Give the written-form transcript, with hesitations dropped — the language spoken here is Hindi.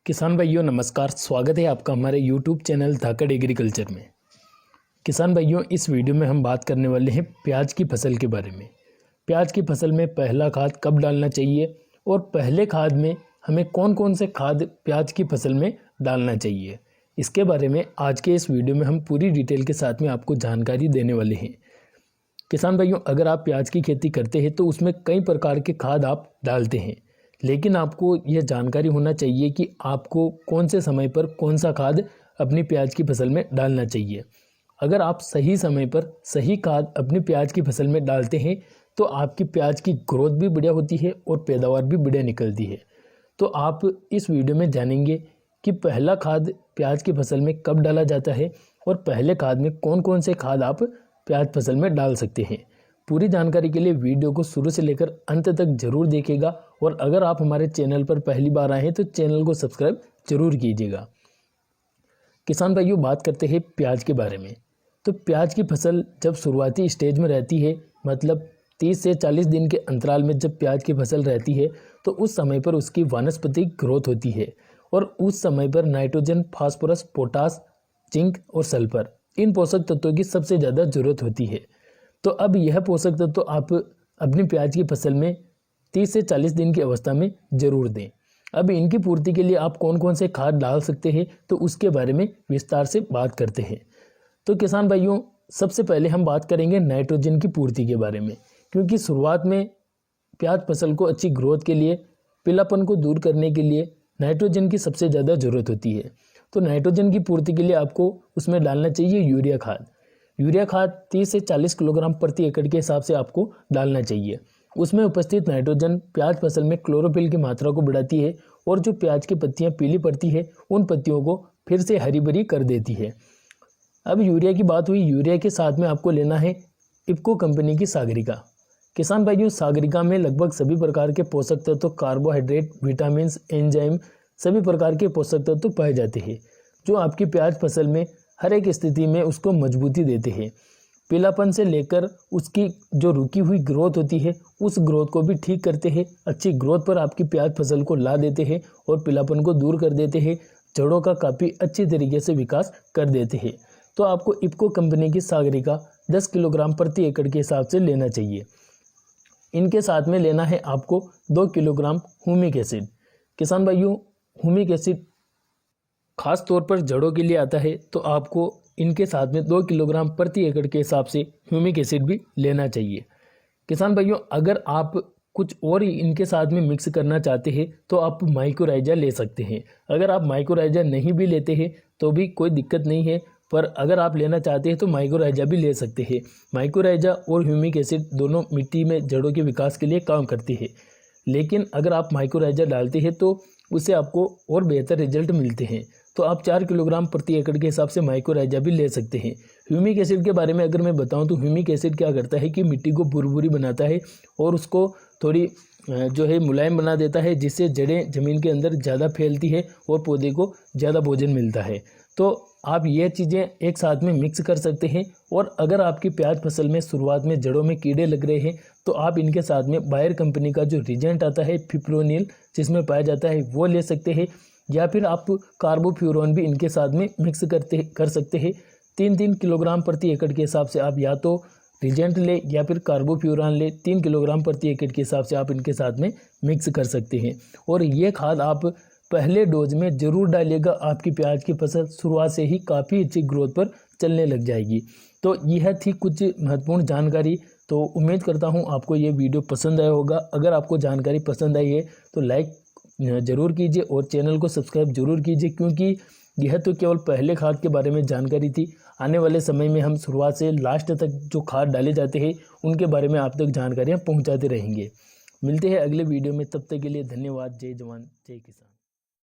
किसान भाइयों नमस्कार। स्वागत है आपका हमारे YouTube चैनल धाकड़ एग्रीकल्चर में। किसान भाइयों, इस वीडियो में हम बात करने वाले हैं प्याज की फसल के बारे में। प्याज की फसल में पहला खाद कब डालना चाहिए और पहले खाद में हमें कौन कौन से खाद प्याज की फसल में डालना चाहिए, इसके बारे में आज के इस वीडियो में हम पूरी डिटेल के साथ में आपको जानकारी देने वाले हैं। किसान भाइयों, अगर आप प्याज की खेती करते हैं तो उसमें कई प्रकार के खाद आप डालते हैं, लेकिन आपको यह जानकारी होना चाहिए कि आपको कौन से समय पर कौन सा खाद अपनी प्याज की फसल में डालना चाहिए। अगर आप सही समय पर सही खाद अपनी प्याज की फसल में डालते हैं तो आपकी प्याज की ग्रोथ भी बढ़िया होती है और पैदावार भी बढ़िया निकलती है। तो आप इस वीडियो में जानेंगे कि पहला खाद प्याज की फसल में कब डाला जाता है और पहले खाद में कौन कौन से खाद आप प्याज फसल में डाल सकते हैं। पूरी जानकारी के लिए वीडियो को शुरू से लेकर अंत तक जरूर देखिएगा और अगर आप हमारे चैनल पर पहली बार आए हैं तो चैनल को सब्सक्राइब जरूर कीजिएगा। किसान भाइयों, बात करते हैं प्याज के बारे में। तो प्याज की फसल जब शुरुआती स्टेज में रहती है, मतलब 30 से 40 दिन के अंतराल में जब प्याज की फसल रहती है तो उस समय पर उसकी वानस्पतिक ग्रोथ होती है और उस समय पर नाइट्रोजन, फास्फोरस, पोटास, जिंक और सल्फर, इन पोषक तत्वों की सबसे ज़्यादा जरूरत होती है। तो अब यह पोषक तत्व तो आप अपनी प्याज की फसल में 30 से 40 दिन की अवस्था में जरूर दें। अब इनकी पूर्ति के लिए आप कौन कौन से खाद डाल सकते हैं तो उसके बारे में विस्तार से बात करते हैं। तो किसान भाइयों, सबसे पहले हम बात करेंगे नाइट्रोजन की पूर्ति के बारे में, क्योंकि शुरुआत में प्याज फसल को अच्छी ग्रोथ के लिए, पीलापन को दूर करने के लिए नाइट्रोजन की सबसे ज़्यादा ज़रूरत होती है। तो नाइट्रोजन की पूर्ति के लिए आपको उसमें डालना चाहिए यूरिया खाद। यूरिया खाद 30 से 40 किलोग्राम प्रति एकड़ के हिसाब से आपको डालना चाहिए। उसमें उपस्थित नाइट्रोजन प्याज फसल में क्लोरोफिल की मात्रा को बढ़ाती है और जो प्याज की पत्तियां पीली पड़ती है उन पत्तियों को फिर से हरी भरी कर देती है। अब यूरिया की बात हुई, यूरिया के साथ में आपको लेना है इफ्को कंपनी की सागरिका। किसान भाइयों, सागरिका में लगभग सभी प्रकार के पोषक तत्व, कार्बोहाइड्रेट, विटामिन, एंजाइम, सभी प्रकार के पोषक तत्व पाए जाते हैं जो आपकी प्याज फसल में हर एक स्थिति में उसको मजबूती देते हैं। पीलापन से लेकर उसकी जो रुकी हुई ग्रोथ होती है उस ग्रोथ को भी ठीक करते हैं, अच्छी ग्रोथ पर आपकी प्याज फसल को ला देते हैं और पीलापन को दूर कर देते हैं, जड़ों का काफ़ी अच्छी तरीके से विकास कर देते हैं। तो आपको इफ्को कंपनी की सागरिका 10 किलोग्राम प्रति एकड़ के हिसाब से लेना चाहिए। इनके साथ में लेना है आपको 2 किलोग्राम ह्यूमिक एसिड। किसान भाइयों, ह्यूमिक एसिड खास तौर पर जड़ों के लिए आता है, तो आपको इनके साथ में 2 किलोग्राम प्रति एकड़ के हिसाब से ह्यूमिक एसिड भी लेना चाहिए। किसान भाइयों, अगर आप कुछ और ही इनके साथ में मिक्स करना चाहते हैं तो आप माइक्रोराइजा ले सकते हैं। अगर आप माइक्रोराइजा नहीं भी लेते हैं तो भी कोई दिक्कत नहीं है, पर अगर आप लेना चाहते हैं तो माइक्रोराइजा भी ले सकते हैं। माइक्रोराइजा और ह्यूमिक एसिड दोनों मिट्टी में जड़ों के विकास के लिए काम करती है, लेकिन अगर आप माइक्रोराइजा डालते हैं तो उससे आपको और बेहतर रिजल्ट मिलते हैं। तो आप 4 किलोग्राम प्रति एकड़ के हिसाब से माइक्रोराइजा भी ले सकते हैं। ह्यूमिक एसिड के बारे में अगर मैं बताऊं तो ह्यूमिक एसिड क्या करता है कि मिट्टी को भुरभुरी बनाता है और उसको थोड़ी जो है मुलायम बना देता है, जिससे जड़ें ज़मीन के अंदर ज़्यादा फैलती है और पौधे को ज़्यादा भोजन मिलता है। तो आप ये चीज़ें एक साथ में मिक्स कर सकते हैं। और अगर आपकी प्याज फसल में शुरुआत में जड़ों में कीड़े लग रहे हैं तो आप इनके साथ में बायर कंपनी का जो रिजेंट आता है फिप्रोनिल जिसमें पाया जाता है वो ले सकते हैं, या फिर आप कार्बोफ्यूरॉन भी इनके साथ में मिक्स कर सकते हैं। 3-3 किलोग्राम प्रति एकड़ के हिसाब से आप या तो रिजेंट ले या फिर कार्बोफ्यूरॉन ले, 3 किलोग्राम प्रति एकड़ के हिसाब से आप इनके साथ में मिक्स कर सकते हैं। और ये खाद आप पहले डोज में ज़रूर डालिएगा, आपकी प्याज की फसल शुरुआत से ही काफ़ी अच्छी ग्रोथ पर चलने लग जाएगी। तो यह थी कुछ महत्वपूर्ण जानकारी। तो उम्मीद करता हूँ आपको ये वीडियो पसंद आया होगा। अगर आपको जानकारी पसंद आई है तो लाइक ज़रूर कीजिए और चैनल को सब्सक्राइब जरूर कीजिए, क्योंकि यह तो केवल पहले खाद के बारे में जानकारी थी। आने वाले समय में हम शुरुआत से लास्ट तक जो खाद डाले जाते हैं उनके बारे में आप तक जानकारियाँ पहुँचाते रहेंगे। मिलते हैं अगले वीडियो में, तब तक के लिए धन्यवाद। जय जवान जय किसान।